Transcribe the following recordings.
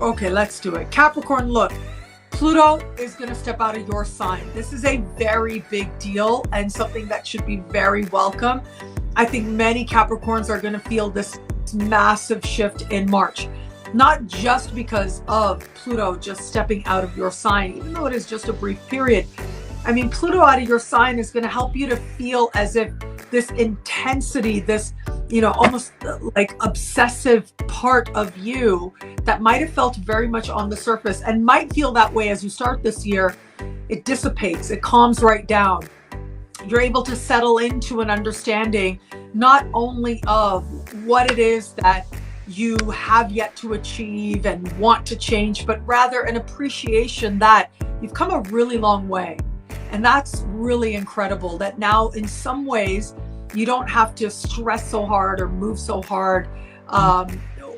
Okay, let's do it. Capricorn, look, Pluto is going to step out of your sign. This is a very big deal and something that should be very welcome. I think many Capricorns are going to feel this massive shift in March, not just because of Pluto just stepping out of your sign, even though it is just a brief period. I mean, Pluto out of your sign is going to help you to feel as if this intensity, this, almost like obsessive part of you that might have felt very much on the surface and might feel that way as you start this year, it dissipates, it calms right down. You're able to settle into an understanding not only of what it is that you have yet to achieve and want to change, but rather an appreciation that you've come a really long way. And that's really incredible that now in some ways you don't have to stress so hard or move so hard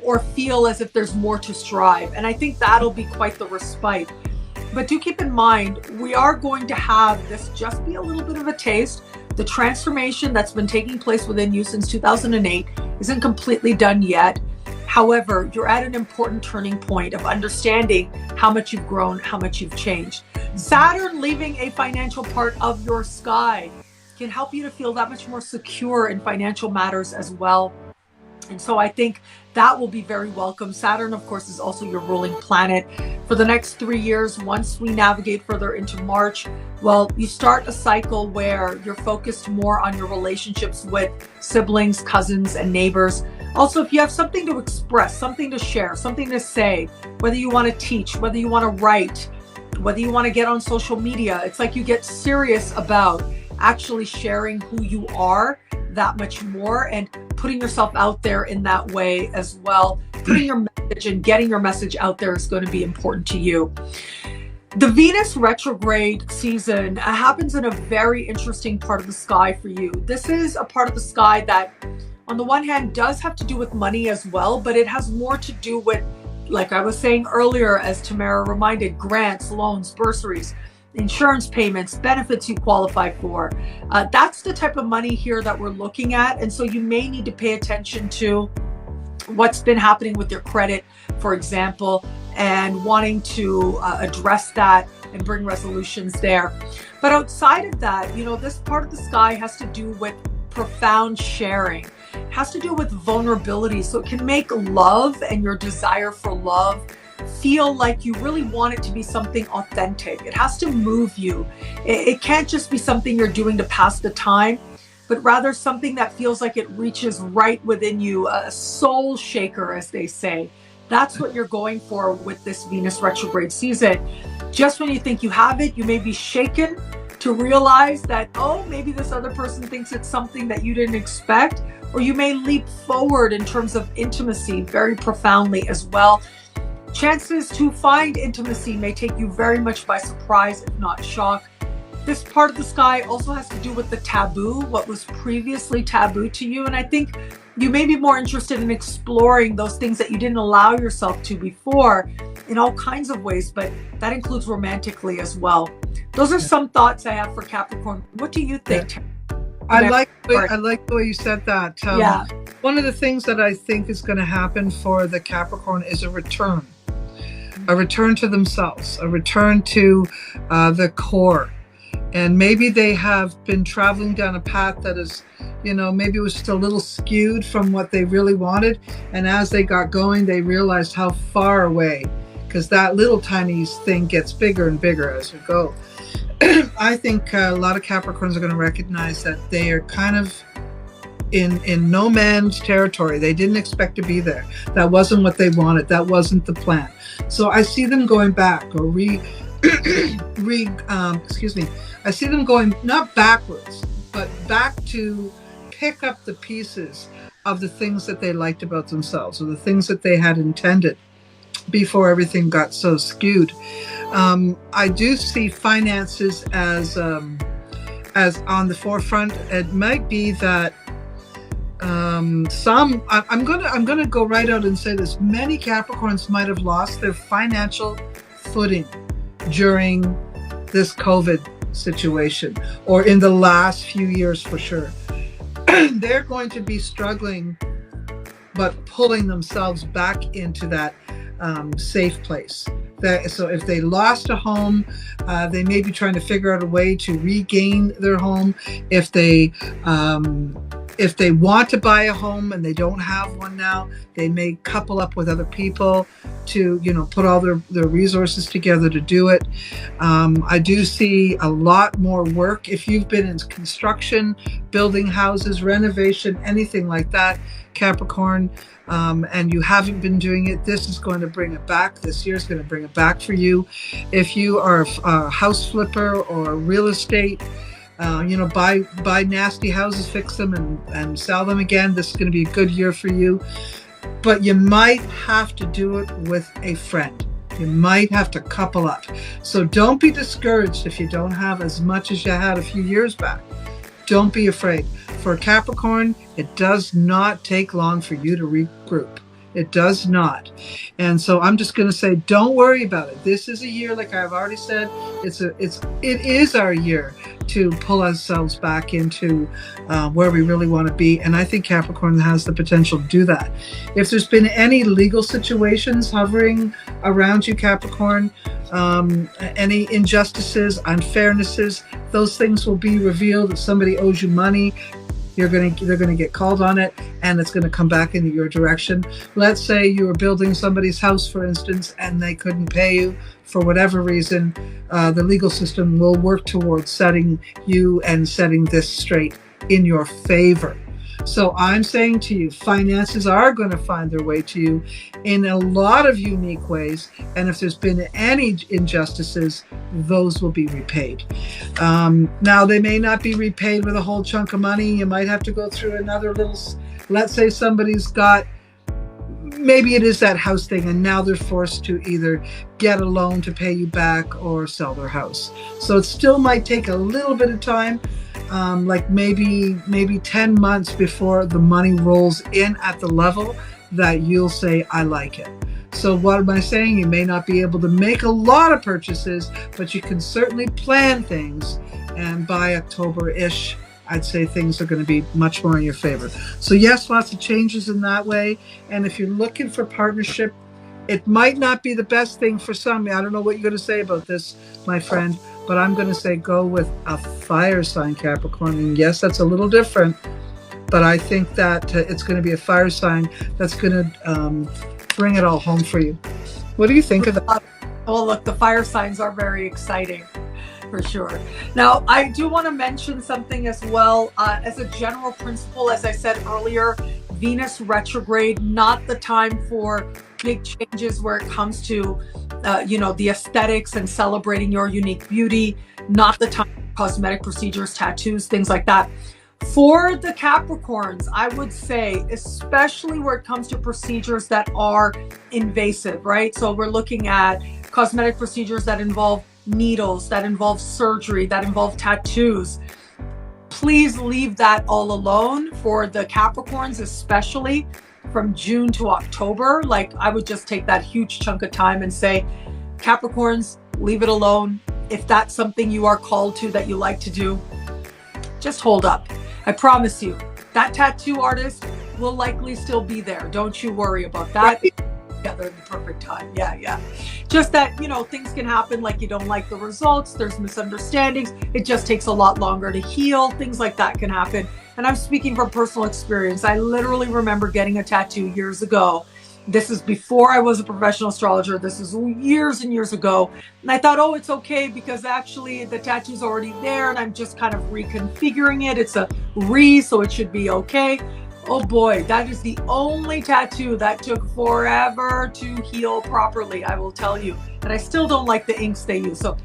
or feel as if there's more to strive. And I think that'll be quite the respite. But do keep in mind, we are going to have this just be a little bit of a taste. The transformation that's been taking place within you since 2008 isn't completely done yet. However, you're at an important turning point of understanding how much you've grown, how much you've changed. Saturn leaving a financial part of your sky can help you to feel that much more secure in financial matters as well. And so I think that will be very welcome. Saturn, of course, is also your ruling planet. For the next 3 years, once we navigate further into March, well, you start a cycle where you're focused more on your relationships with siblings, cousins, and neighbors. Also, if you have something to express, something to share, something to say, whether you want to teach, whether you want to write, whether you want to get on social media, it's like you get serious about actually sharing who you are that much more and putting yourself out there in that way as well. Putting your message and getting your message out there is going to be important to you. The Venus retrograde season happens in a very interesting part of the sky for you. This is a part of the sky that, on the one hand, does have to do with money as well, but it has more to do with, like I was saying earlier, as Tamara reminded, grants, loans, bursaries, insurance payments, benefits you qualify for. That's the type of money here that we're looking at. And so you may need to pay attention to what's been happening with your credit, for example, and wanting to address that and bring resolutions there. But outside of that, this part of the sky has to do with profound sharing. It has to do with vulnerability. So it can make love and your desire for love feel like you really want it to be something authentic. It has to move you. It can't just be something you're doing to pass the time, but rather something that feels like it reaches right within you, a soul shaker, as they say. That's what you're going for with this Venus retrograde season. Just when you think you have it, you may be shaken to realize that, oh, maybe this other person thinks it's something that you didn't expect, or you may leap forward in terms of intimacy very profoundly as well. Chances to find intimacy may take you very much by surprise, if not shock. This part of the sky also has to do with the taboo, what was previously taboo to you. And I think you may be more interested in exploring those things that you didn't allow yourself to before in all kinds of ways, but that includes romantically as well. Those are some thoughts I have for Capricorn. What do you think? I like the way you said that. Yeah. One of the things that I think is going to happen for the Capricorn is a return to themselves, a return to the core. And maybe they have been traveling down a path that is, maybe it was just a little skewed from what they really wanted. And as they got going, they realized how far away, because that little tiny thing gets bigger and bigger as we go. I think a lot of Capricorns are going to recognize that they are kind of in no man's territory. They didn't expect to be there. That wasn't what they wanted. That wasn't the plan. So I see them going back or I see them going not backwards, but back to pick up the pieces of the things that they liked about themselves or the things that they had intended before everything got so skewed. I do see finances as on the forefront. It might be that I'm gonna go right out and say this. Many Capricorns might have lost their financial footing during this COVID situation, or in the last few years for sure. They're going to be struggling, but pulling themselves back into that safe place. So if they lost a home, they may be trying to figure out a way to regain their home. If they want to buy a home and they don't have one now, they may couple up with other people to, put all their resources together to do it. I do see a lot more work. If you've been in construction, building houses, renovation, anything like that, Capricorn, and you haven't been doing it, this is going to bring it back. This year is going to bring it back for you. If you are a house flipper or real estate, buy nasty houses, fix them, and sell them again, this is going to be a good year for you. But you might have to do it with a friend. You might have to couple up. So don't be discouraged if you don't have as much as you had a few years back. Don't be afraid. For Capricorn, it does not take long for you to regroup. It does not. And so I'm just going to say, don't worry about it. This is a year, like I've already said, it is our year to pull ourselves back into where we really want to be. And I think Capricorn has the potential to do that. If there's been any legal situations hovering around you, Capricorn, any injustices, unfairnesses, those things will be revealed. If somebody owes you money, they're going to get called on it, and it's going to come back into your direction. Let's say you were building somebody's house, for instance, and they couldn't pay you for whatever reason. The legal system will work towards setting you and setting this straight in your favor. So I'm saying to you, finances are going to find their way to you in a lot of unique ways. And if there's been any injustices, those will be repaid. Now, they may not be repaid with a whole chunk of money. You might have to go through another little, let's say somebody's got, maybe it is that house thing, and now they're forced to either get a loan to pay you back or sell their house. So it still might take a little bit of time. Like maybe 10 months before the money rolls in at the level that you'll say, I like it. So what am I saying? You may not be able to make a lot of purchases, but you can certainly plan things. And by October-ish, I'd say things are going to be much more in your favor. So yes, lots of changes in that way. And if you're looking for partnership, it might not be the best thing for some. I don't know what you're going to say about this, my friend, but I'm going to say go with a fire sign, Capricorn. And yes, that's a little different, but I think that it's going to be a fire sign that's going to bring it all home for you. What do you think of that? Well, look, the fire signs are very exciting, for sure. Now, I do want to mention something as well. As a general principle, as I said earlier, Venus retrograde, not the time for big changes where it comes to, the aesthetics and celebrating your unique beauty, not the time for cosmetic procedures, tattoos, things like that. For the Capricorns, I would say, especially where it comes to procedures that are invasive, right? So we're looking at cosmetic procedures that involve needles, that involve surgery, that involve tattoos. Please leave that all alone for the Capricorns, especially from June to October. Like, I would just take that huge chunk of time and say, Capricorns, leave it alone. If that's something you are called to, that you like to do, just hold up. I promise you, that tattoo artist will likely still be there. Don't you worry about that. Together at the perfect time. Yeah. Just that, things can happen, like you don't like the results, there's misunderstandings, it just takes a lot longer to heal, things like that can happen. And I'm speaking from personal experience. I literally remember getting a tattoo years ago. This is before I was a professional astrologer. This is years and years ago. And I thought, oh, it's okay because actually the tattoo's already there and I'm just kind of reconfiguring it. It's a so it should be okay. Oh boy, that is the only tattoo that took forever to heal properly, I will tell you. And I still don't like the inks they use. So